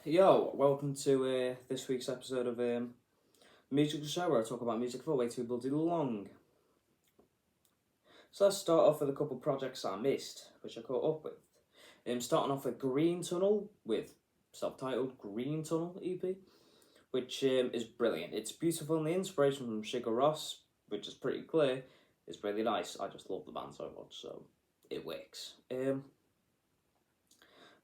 Yo, welcome to this week's episode of Musical Show where I talk about music for way too bloody long. So let's start off with a couple projects I missed, which I caught up with. Starting off with Green Tunnel with self-titled Green Tunnel EP, which is brilliant. It's beautiful and the inspiration from Sigur Rós, which is pretty clear, is really nice. I just love the band so much, so it works.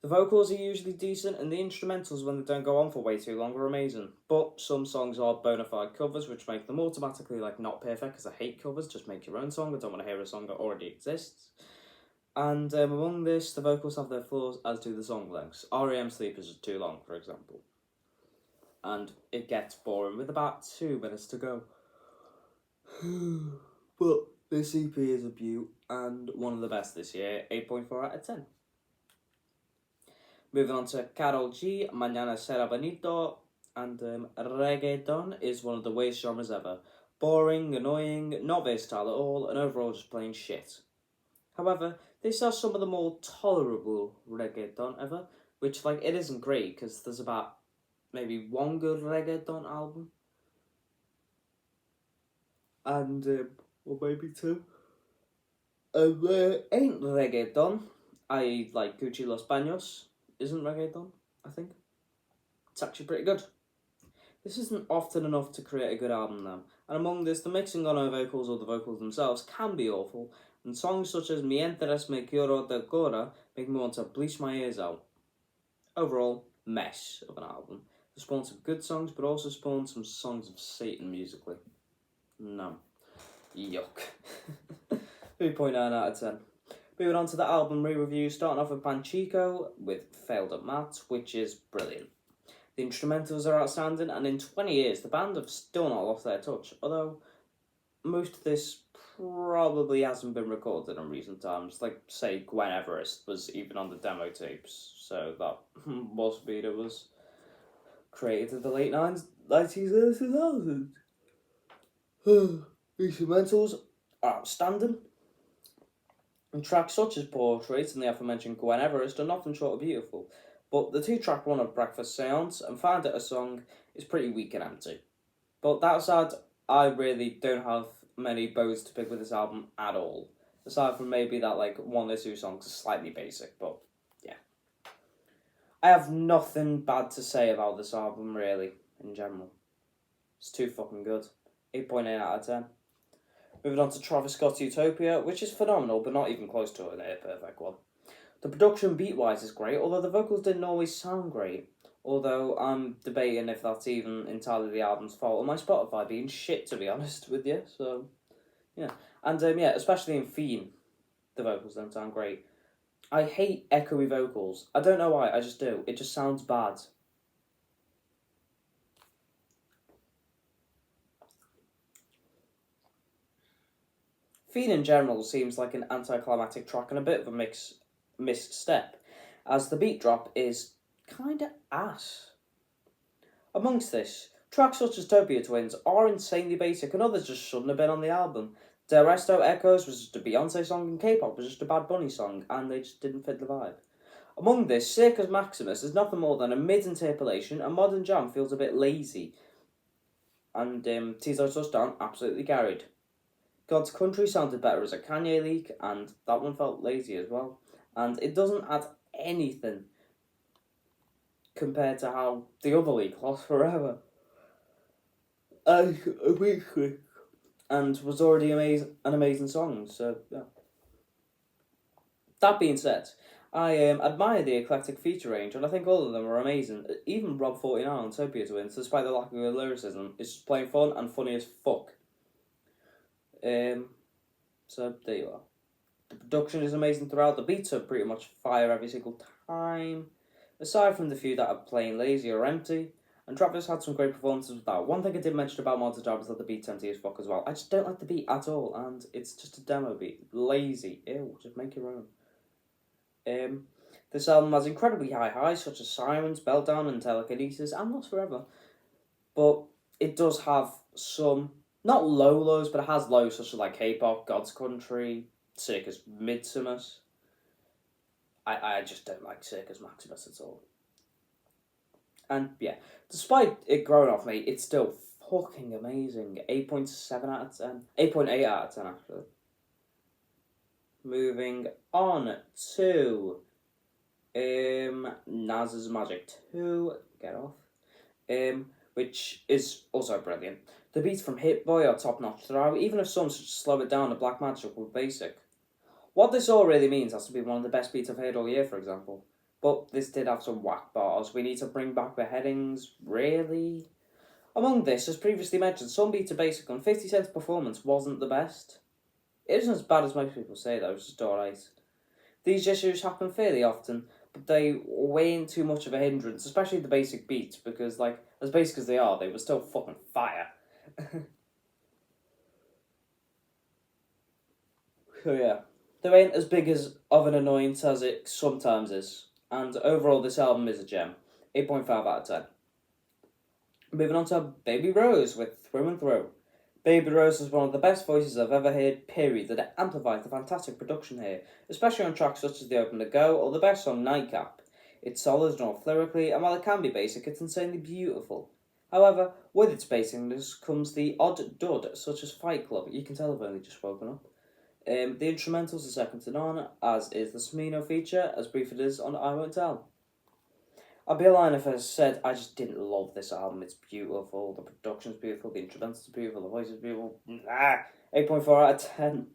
The vocals are usually decent, and the instrumentals, when they don't go on for way too long, are amazing. But some songs are bona fide covers, which make them automatically not perfect. Because I hate covers. Just make your own song. I don't want to hear a song that already exists. And among this, the vocals have their flaws, as do the song lengths. REM Sleepers is too long, for example, and it gets boring with about 2 minutes to go. But this EP is a beaut and one of the best this year. 8.4 out of 10. Moving on to Karol G, Mañana Será Bonito, and reggaeton is one of the worst genres ever. Boring, annoying, not versatile at all, and overall just plain shit. However, this has some of the more tolerable reggaeton ever, which it isn't great because there's about maybe one good reggaeton album, and or maybe 2. Ain't reggaeton. I like Gucci Los Baños. Isn't reggaeton, I think. It's actually pretty good. This isn't often enough to create a good album though, and among this, the mixing on her vocals or the vocals themselves can be awful, and songs such as Mientras me quiero de cora make me want to bleach my ears out. Overall, mess of an album. It spawned some good songs, but also spawned some songs of Satan musically. No. Yuck. 3.9 out of 10. Moving on to the album re-review, starting off with Panchico with Failed at Matt, which is brilliant. The instrumentals are outstanding, and in 20 years, the band have still not lost their touch, although most of this probably hasn't been recorded in recent times. Say, Gwen Everest was even on the demo tapes, so that must mean it was created in the late 90s, early 2000s. Instrumentals are outstanding. And tracks such as Portrait and the aforementioned Gwen Everest are nothing short of beautiful, but the 2-track one of Breakfast Seance and Find It a Song is pretty weak and empty. But that said, I really don't have many bows to pick with this album at all, aside from maybe that one or two songs are slightly basic, but yeah. I have nothing bad to say about this album really, in general. It's too fucking good. 8.8 out of 10. Moving on to Travis Scott's Utopia, which is phenomenal, but not even close to a perfect one. The production beat-wise is great, although the vocals didn't always sound great. Although I'm debating if that's even entirely the album's fault, or my Spotify being shit, to be honest with you. So, yeah. And, especially in Fiend, the vocals don't sound great. I hate echoey vocals. I don't know why, I just do. It just sounds bad. Fiend in general seems like an anticlimactic track and a bit of a misstep, as the beat drop is kinda ass. Amongst this, tracks such as Topia Twins are insanely basic and others just shouldn't have been on the album. Del Resto Echoes was just a Beyonce song and K-pop was just a Bad Bunny song and they just didn't fit the vibe. Among this, Circus Maximus is nothing more than a mid-interpolation and Modern Jam feels a bit lazy. And Tizo Touchdown absolutely carried. God's Country sounded better as a Kanye leak, and that one felt lazy as well. And it doesn't add anything compared to how the other leak lost forever. And was already an amazing song, so yeah. That being said, I admire the eclectic feature range, and I think all of them are amazing. Even Rob 49 on Topia Twins, despite the lack of lyricism, is just plain fun and funny as fuck. So there you are. The production is amazing throughout. The beats are pretty much fire every single time, aside from the few that are plain lazy or empty. And Travis had some great performances with that. One thing I did mention about Monster Jam is that the beat's empty as fuck as well. I just don't like the beat at all, and it's just a demo beat. Lazy. Ew, just make your own. This album has incredibly high highs, such as Sirens, Meltdown, and Telekinesis, and Lost Forever. But it does have some, not low lows, but it has lows such as K-pop, God's Country, Circus Midsummers. I just don't like Circus Maximus at all. And yeah, despite it growing off me, it's still fucking amazing. 8.7 out of 10. 8.8 out of 10, actually. Moving on to Naz's Magic 2. Get off. Which is also brilliant. The beats from Hit Boy are top notch throughout, even if some should slow it down, the Black Magic were basic. What this all really means has to be one of the best beats I've heard all year, for example. But this did have some whack bars. We need to bring back the headings, really? Among this, as previously mentioned, some beats are basic and 50 Cent's performance wasn't the best. It isn't as bad as most people say though, it's just alright. These issues happen fairly often, but they weren't too much of a hindrance, especially the basic beats, because, like, as basic as they are, they were still fucking fire. So yeah, they ain't as big as of an annoyance as it sometimes is, and overall this album is a gem. 8.5 out of 10. Moving on to Baby Rose with Through and Through. Baby Rose is one of the best voices I've ever heard, period, that it amplifies the fantastic production here, especially on tracks such as The Open to Go or the best song Nightcap. It's solid enough lyrically, and while it can be basic, it's insanely beautiful. However, with its basicness comes the odd dud, such as Fight Club. You can tell I've only just woken up. The instrumentals are second to none, as is the Smino feature, as brief it is on I Won't Tell. I'd be lying if I said I just didn't love this album. It's beautiful, the production's beautiful, the instrumentals are beautiful, the voice is beautiful. 8.4 out of 10.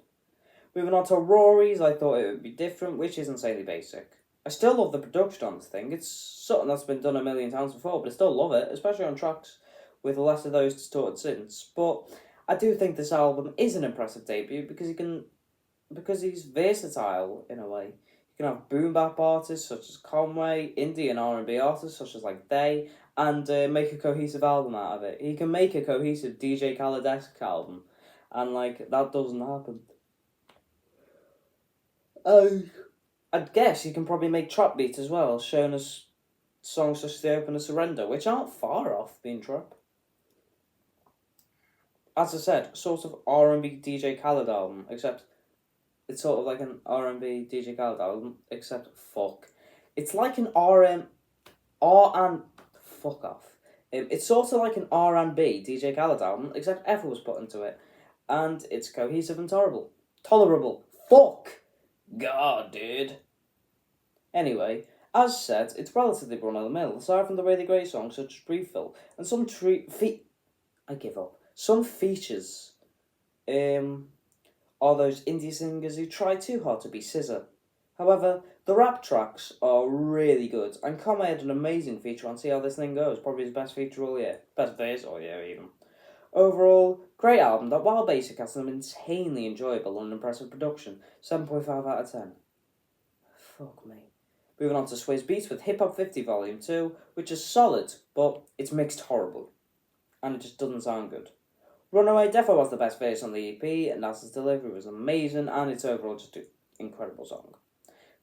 Moving on to Rory's, I thought it would be different, which is insanely basic. I still love the production on this thing. It's something that's been done a million times before, but I still love it, especially on tracks with less of those distorted synths. But I do think this album is an impressive debut because he's versatile in a way. You can have boom bap artists such as Conway, indie and R&B artists such as like Day, and make a cohesive album out of it. He can make a cohesive DJ Khaled-esque album, and like that doesn't happen. I'd guess you can probably make trap beats as well, showing us songs such as The Open to Surrender, which aren't far off being trap. As I said, sort of R&B DJ Khaled album, except it's sort of like an R&B DJ Khaled album, except fuck. It's like an fuck off. It's sort of like an R&B DJ Khaled album, except effort was put into it, and it's cohesive and tolerable. Fuck, God, dude. Anyway, as said, it's relatively run of the mill, aside from the really great songs such as Refill and some I give up. Some features, are those indie singers who try too hard to be SZA. However, the rap tracks are really good, and Kama had an amazing feature on See How This Thing Goes, probably his best feature all year. Best verse all year, even. Overall, great album that, while basic, has some insanely enjoyable and impressive production. 7.5 out of 10. Fuck me. Moving on to Swizz Beatz with Hip Hop 50 Volume 2, which is solid, but it's mixed horrible. And it just doesn't sound good. Runaway defo was the best verse on the EP, and Nas's delivery was amazing, and it's overall just an incredible song.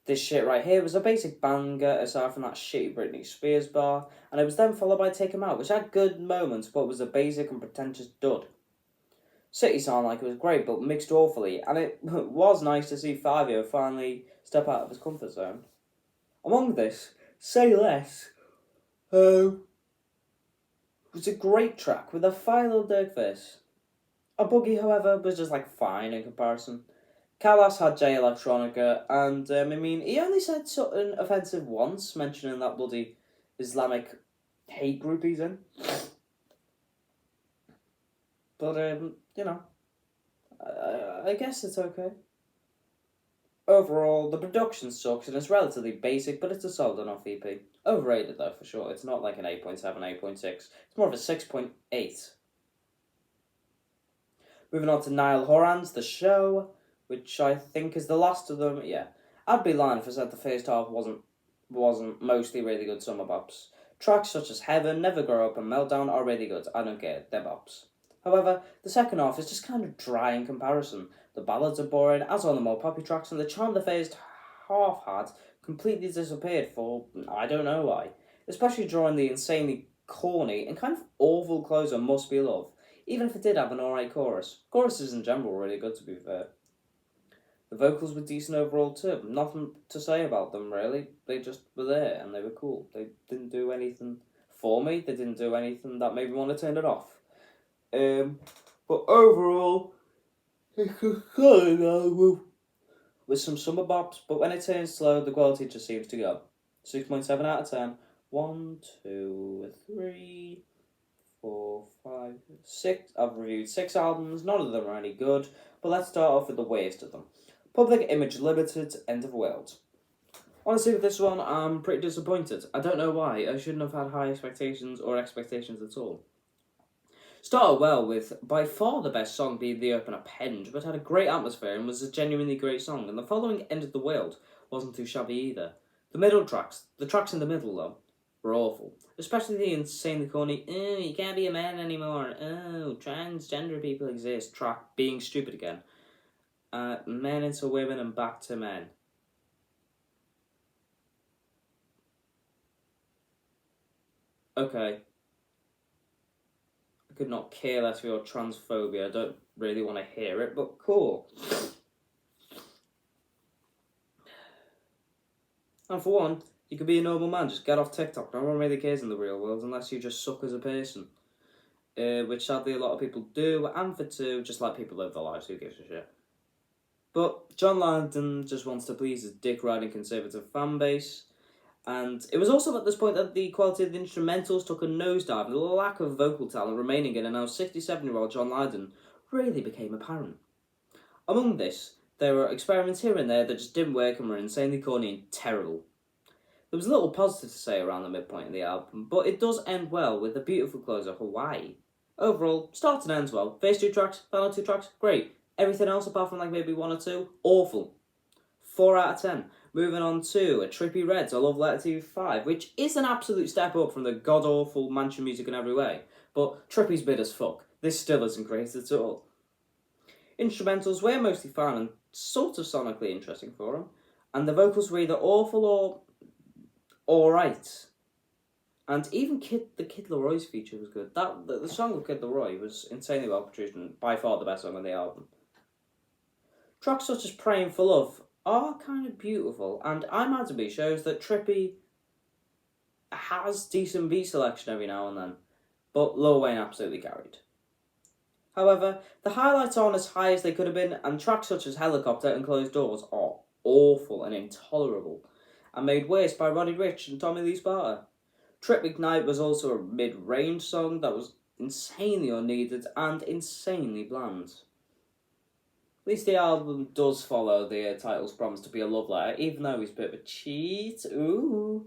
This shit right here was a basic banger, aside from that shitty Britney Spears bar, and it was then followed by Take 'Em Out, which had good moments, but was a basic and pretentious dud. City sounded like it was great, but mixed awfully, and it was nice to see Fivio finally step out of his comfort zone. Among this, Say Less, was a great track with a fine little Dirk verse. A Boogie, however, was just like fine in comparison. Callas had J Electronica, and he only said something offensive once, mentioning that bloody Islamic hate group he's in. But I guess it's okay. Overall, the production sucks and it's relatively basic, but it's a solid enough EP. Overrated though, for sure. It's not like an 8.7, 8.6. It's more of a 6.8. Moving on to Niall Horan's The Show, which I think is the last of them. Yeah, I'd be lying if I said the first half wasn't mostly really good summer bops. Tracks such as Heaven, Never Grow Up and Meltdown are really good. I don't care, they're bops. However, the second half is just kind of dry in comparison. The ballads are boring, as are the more poppy tracks, and the charm the first half had completely disappeared for I don't know why. Especially during the insanely corny and kind of awful closer Must Be Love, even if it did have an alright chorus. Choruses in general were really good, to be fair. The vocals were decent overall too. Nothing to say about them really. They just were there and they were cool. They didn't do anything for me. They didn't do anything that made me want to turn it off. But overall, it's a solid album with some summer bops, but when it turns slow, the quality just seems to go. 6.7 out of 10. 1, 2, 3, 4, 5, 6. I've reviewed 6 albums, none of them are any good, but let's start off with the worst of them. Public Image Limited, End of World. Honestly, with this one, I'm pretty disappointed. I don't know why. I shouldn't have had high expectations or expectations at all. Started well with by far the best song being the opener Penge, but had a great atmosphere and was a genuinely great song, and the following End of the World wasn't too shabby either. The tracks in the middle though, were awful. Especially the insanely corny, oh, you can't be a man anymore, oh, transgender people exist track being stupid again. Men into women and back to men. Okay. I could not care less for your transphobia. I don't really want to hear it, but cool. And for one, you could be a normal man, just get off TikTok. No one really cares in the real world unless you just suck as a person. Which sadly a lot of people do, and for two, just let people live their lives, who gives a shit. But John Lydon just wants to please his dick-riding conservative fan base, and it was also at this point that the quality of the instrumentals took a nosedive, and the lack of vocal talent remaining in a now 67-year-old John Lydon really became apparent. Among this, there were experiments here and there that just didn't work and were insanely corny and terrible. There was a little positive to say around the midpoint of the album, but it does end well with a beautiful closer, Hawaii. Overall, starts and ends well. First 2 tracks, final 2 tracks, great. Everything else apart from like maybe 1 or 2, awful. 4 out of 10. Moving on to A Trippie Redd's A Love Letter to You 5, which is an absolute step up from the god-awful Mansion music in every way, but Trippie's bit as fuck. This still isn't great at all. Instrumentals were mostly fun and sort of sonically interesting for him, and the vocals were either awful or alright. And even the Kid Leroy's feature was good. The song with Kid Leroy was insanely well produced and by far the best song on the album. Tracks such as Praying for Love are kind of beautiful, and I'm Mad to Be shows that Trippie has decent beat selection every now and then, but Lil Wayne absolutely carried. However, the highlights aren't as high as they could have been, and tracks such as Helicopter and Closed Doors are awful and intolerable, and made worse by Roddy Ricch and Tommy Lee Sparta. Trip Ignite was also a mid-range song that was insanely unneeded and insanely bland. At least the album does follow the title's promise to be a love letter, even though he's a bit of a cheat. Ooh.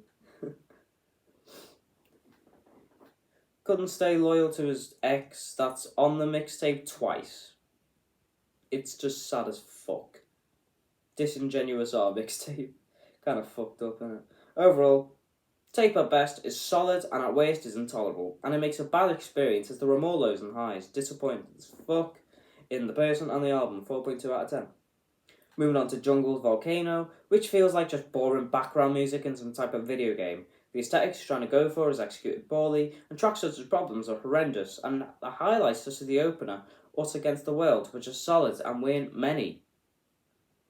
Couldn't stay loyal to his ex, that's on the mixtape twice. It's just sad as fuck. Disingenuous art mixtape. Kind of fucked up, isn't it? Overall, tape at best is solid and at worst is intolerable, and it makes a bad experience as there were more lows and highs. Disappointed as fuck in the person and the album, 4.2 out of 10. Moving on to Jungle's Volcano, which feels like just boring background music in some type of video game. The aesthetics he's trying to go for is executed poorly, and tracks such as Problems are horrendous, and the highlights such as the opener, Us Against the World, which are solid and weren't many.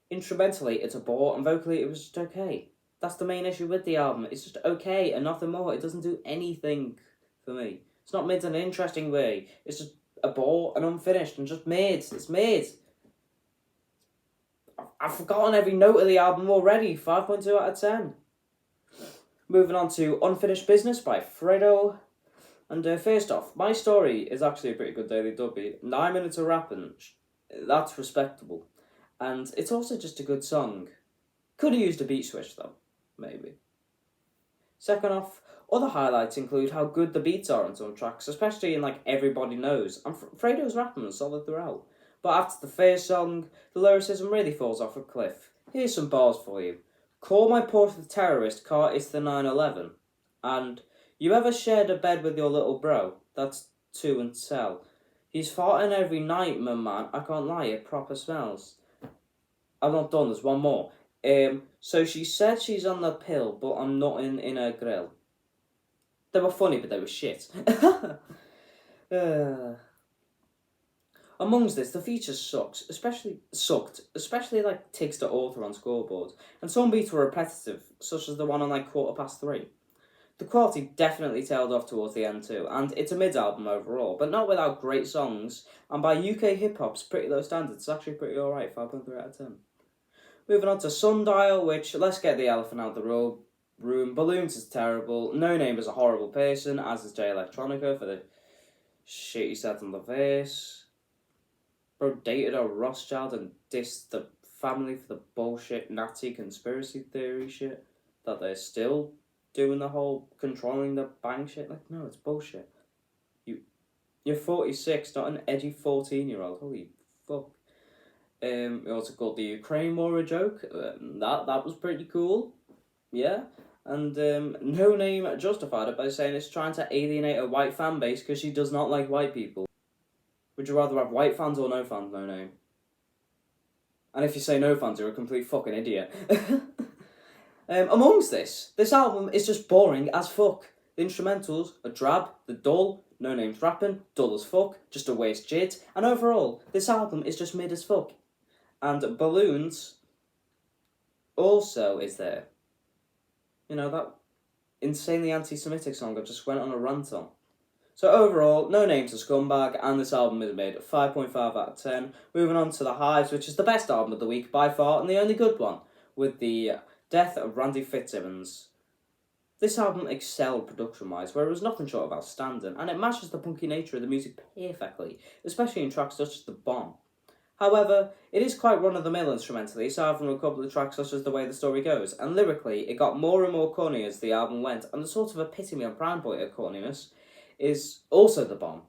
Instrumentally, it's a bore, and vocally, it was just okay. That's the main issue with the album. It's just okay and nothing more. It doesn't do anything for me. It's not made in an interesting way. It's just a bore and unfinished and just made. It's made. I've forgotten every note of the album already. 5.2 out of 10. Moving on to Unfinished Business by Fredo. And first off, My Story is actually a pretty good daily dubby. 9 minutes of rapping. That's respectable. And it's also just a good song. Could have used a beat switch though. Maybe. Second off, other highlights include how good the beats are on some tracks, especially in like Everybody Knows, and Fredo's rapping was solid throughout. But after the first song, the lyricism really falls off a cliff. Here's some bars for you. Call my port the terrorist, car it's the 911. And, you ever shared a bed with your little bro? That's 2 and tell. He's farting every night, my man, I can't lie, it proper smells. I'm not done, there's one more. So she said she's on the pill, but I'm not in her grill. They were funny, but they were shit. Amongst this, the feature sucked, especially like Tiggs to Author on scoreboards, and some beats were repetitive, such as the one on like 3:15. The quality definitely tailed off towards the end too, and it's a mid-album overall, but not without great songs, and by UK hip-hop's pretty low standards, it's actually pretty alright, 5.3 out of 10. Moving on to Sundial, which, let's get the elephant out the room. Balloons is terrible, No Name is a horrible person, as is Jay Electronica for the shit he said on the verse. Bro dated a Rothschild and dissed the family for the bullshit Nazi conspiracy theory shit that they're still doing, the whole controlling the bank shit. Like, no, it's bullshit. You're 46, not an edgy 14-year-old. Holy fuck. He also called the Ukraine war a joke. That was pretty cool. Yeah. And No Name justified it by saying it's trying to alienate a white fan base because she does not like white people. Would you rather have white fans or no fans, No Name? And if you say no fans, you're a complete fucking idiot. Amongst this album is just boring as fuck. The instrumentals are drab, they're dull, No Name's rapping, dull as fuck, just a waste jit, and overall, this album is just mid as fuck. And Balloons also is there. You know, that insanely anti-Semitic song I just went on a rant on. So overall, No Name's a scumbag, and this album is made 5.5 out of 10. Moving on to The Hives, which is the best album of the week by far, and the only good one, with the death of Randy Fitzsimmons. This album excelled production-wise, where it was nothing short of outstanding, and it matches the punky nature of the music perfectly, especially in tracks such as The Bomb. However, it is quite run-of-the-mill instrumentally, aside from a couple of tracks such as The Way the Story Goes, and lyrically, it got more and more corny as the album went, and the sort of epitome of brown boy corniness is also The Bomb.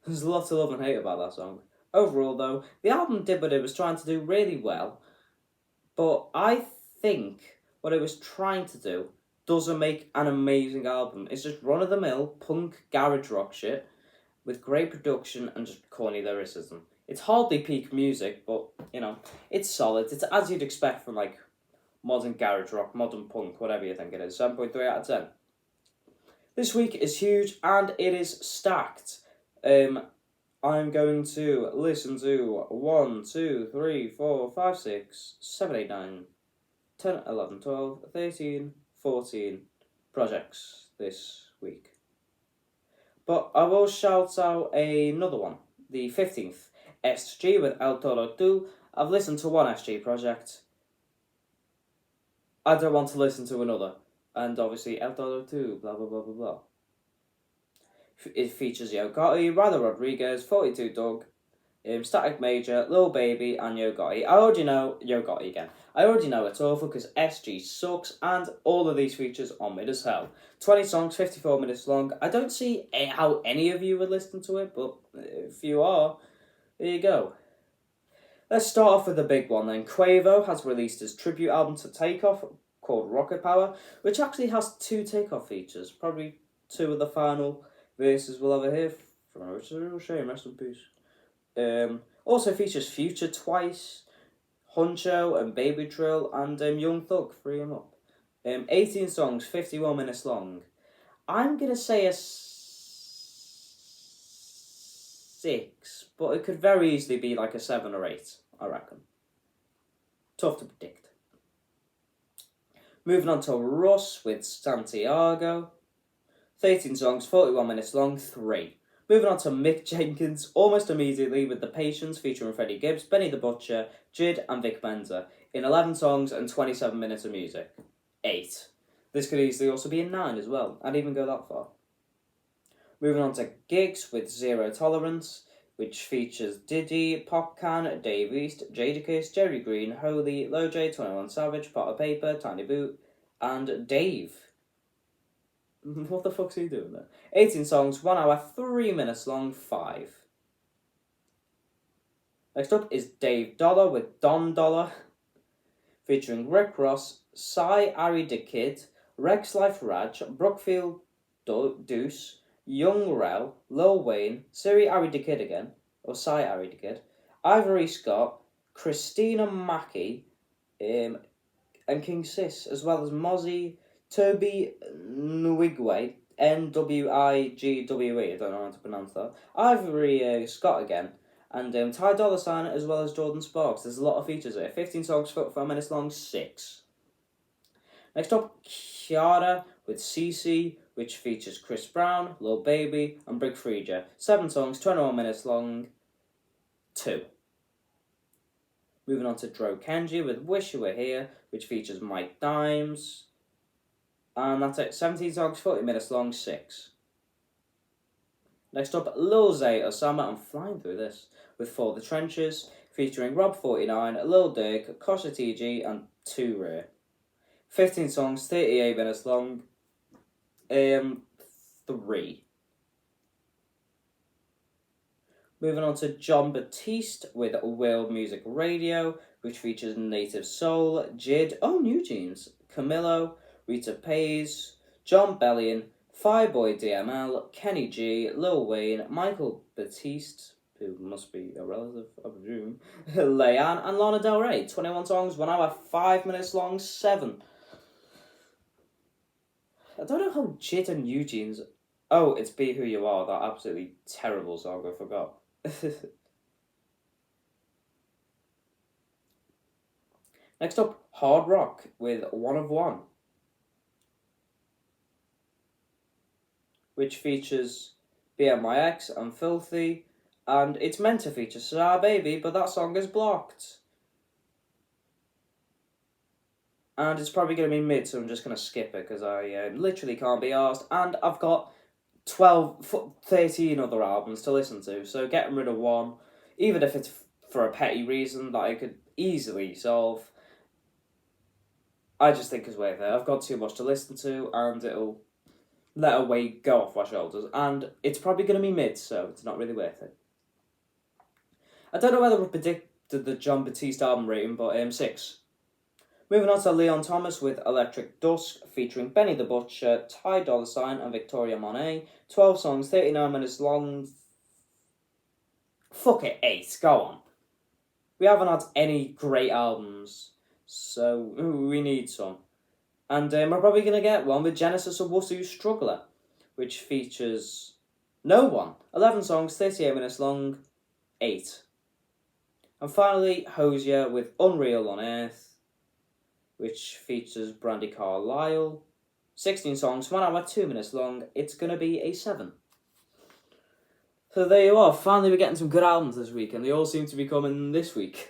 There's a lot to love and hate about that song. Overall, though, the album did what it was trying to do really well, but I think what it was trying to do doesn't make an amazing album. It's just run-of-the-mill, punk, garage rock shit, with great production and just corny lyricism. It's hardly peak music, but, you know, it's solid. It's as you'd expect from, like, modern garage rock, modern punk, whatever you think it is. 7.3 out of 10. This week is huge, and it is stacked. I'm going to listen to 1, 2, 3, 4, 5, 6, 7, 8, 9, 10, 11, 12, 13, 14 projects this week. But I will shout out another one, the 15th, SG with El Toro 2. I've listened to one SG project. I don't want to listen to another. And obviously El Toro 2, blah blah blah blah blah. It features Yo Gotti, Ryder Rodriguez, 42 Dugg, Static Major, Lil Baby, and Yo Gotti. I already know Yo Gotti again. I already know it's awful because SG sucks, and all of these features are mid as hell. 20 songs, 54 minutes long. I don't see how any of you would listen to it, but if you are, there you go. Let's start off with the big one then. Quavo has released his tribute album to Takeoff called Rocket Power, which actually has 2 Takeoff features. Probably 2 of the final verses we'll ever hear from, which is a real shame. Rest in peace. Also features Future twice, Huncho and Baby Trill, and Young Thug, free him up. 18 songs, 51 minutes long. I'm going to say a 6, but it could very easily be like a 7 or 8, I reckon. Tough to predict. Moving on to Russ with Santiago. 13 songs, 41 minutes long, 3. Moving on to Mick Jenkins, almost immediately with The Patience featuring Freddie Gibbs, Benny the Butcher, Jid and Vic Mensa, in 11 songs and 27 minutes of music. 8. This could easily also be a 9 as well. I'd even go that far. Moving on to Gigs with Zero Tolerance, which features Diddy, Popcan, Dave East, Jadakiss, Jerry Green, Holy, Lil J, 21 Savage, Potter Paper, Tiny Boot, and Dave. What the fuck's he doing there? 18 songs, 1 hour, 3 minutes long, 5. Next up is Dave Dollar with Don Dollar, featuring Rick Ross, Cy Ari the Kid, Rex Life Raj, Brookfield Deuce, Young Rel, Lil Wayne, Siri Ari the Kid again, or Cy Ari the Kid, Ivory Scott, Christina Mackey, and King Sis, as well as Mozzie, Toby Nwigwe, Nwigwe, I don't know how to pronounce that, Ivory Scott again, and Ty Dolla $ign, as well as Jordan Sparks. There's a lot of features here. 15 songs, 45 minutes long, 6. Next up, Kiara with CC, which features Chris Brown, Lil Baby, and Big Freedia. 7 songs, 21 minutes long, 2. Moving on to Dro Kenji with Wish You Were Here, which features Mike Dimes. And that's it, 17 songs, 40 minutes long, 6. Next up, Lil Zay Osama, I'm flying through this, with For the Trenches, featuring Rob49, Lil Durk, Kosha TG, and 2 Rare. 15 songs, 38 minutes long, 3. Moving on to Jon Batiste with World Music Radio, which features Native Soul, Jid, New Jeans, Camilo, Rita Payes, John Bellion, Fireboy DML, Kenny G, Lil Wayne, Michael Batiste, who must be a relative, I presume, Leanne, and Lana Del Rey. 21 songs, 1 hour, 5 minutes long, 7. I don't know how Jid and Eugene's... Oh, it's Be Who You Are, that absolutely terrible song, I forgot. Next up, Hard Rock with One of One, which features BMYX and Filthy, and it's meant to feature Star Baby, but that song is blocked. And it's probably going to be mid, so I'm just going to skip it, because I literally can't be arsed, and I've got 13 other albums to listen to, so getting rid of one, even if it's for a petty reason that I could easily solve, I just think is worth it. I've got too much to listen to, and it'll let a weight go off my shoulders, and it's probably going to be mid, so it's not really worth it. I don't know whether I predicted the Jon Batiste album rating, but 6. Moving on to Leon Thomas with Electric Dusk, featuring Benny the Butcher, Ty Dolla $ign, and Victoria Monet. 12 songs, 39 minutes long. Fuck it, 8. Go on. We haven't had any great albums, so we need some. And we're probably going to get one with Genesis of Wusu Struggler, which features no one. 11 songs, 38 minutes long, 8. And finally, Hozier with Unreal on Earth, which features Brandy Carlisle. 16 songs, 1 hour, 2 minutes long. It's going to be a 7. So there you are. Finally, we're getting some good albums this week, and they all seem to be coming this week.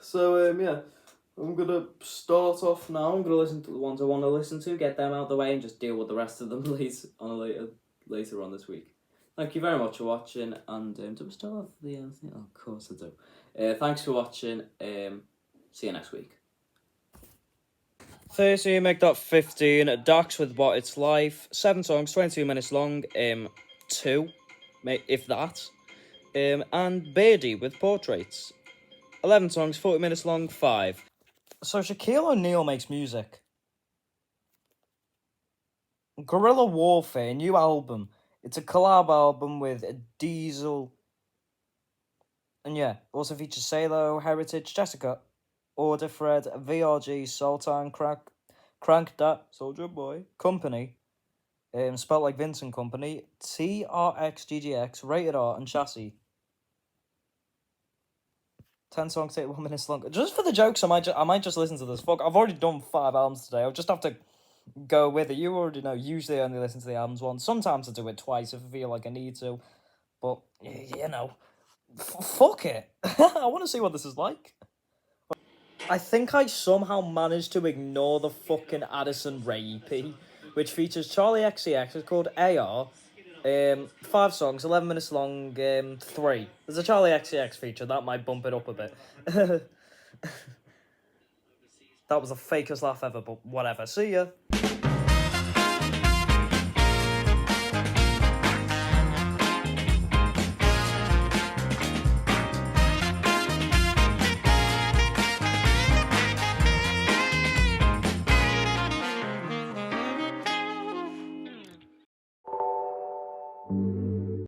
So, yeah, I'm going to start off now. I'm going to listen to the ones I want to listen to, get them out of the way, and just deal with the rest of them later on this week. Thank you very much for watching, and do we still have the thing? Oh, of course I do. Thanks for watching. See you next week. Thursday, make that 15. Dax with What It's Life. 7 songs, 22 minutes long. 2, if that. And Beardy with Portraits. 11 songs, 40 minutes long. 5. So Shaquille O'Neal makes music. Guerrilla Warfare, new album. It's a collab album with Diesel. And yeah, also features Salo, Heritage, Jessica, Order, Fred, VRG, Sultan, Crank Dat, Soldier Boy, Company, spelled like Vincent Company, TRXGGX, Rated R, and Chassis. 10 songs, 81 minutes long. Just for the jokes, I might just listen to this. Fuck, I've already done 5 albums today. I'll just have to go with it. You already know, usually I only listen to the albums once. Sometimes I do it twice if I feel like I need to. But, you know, fuck it. I want to see what this is like. I think I somehow managed to ignore the fucking Addison Rae EP, which features Charlie XCX. It's called AR. 5 songs, 11 minutes long, 3. There's a Charlie XCX feature, that might bump it up a bit. That was the fakest laugh ever, but whatever. See ya.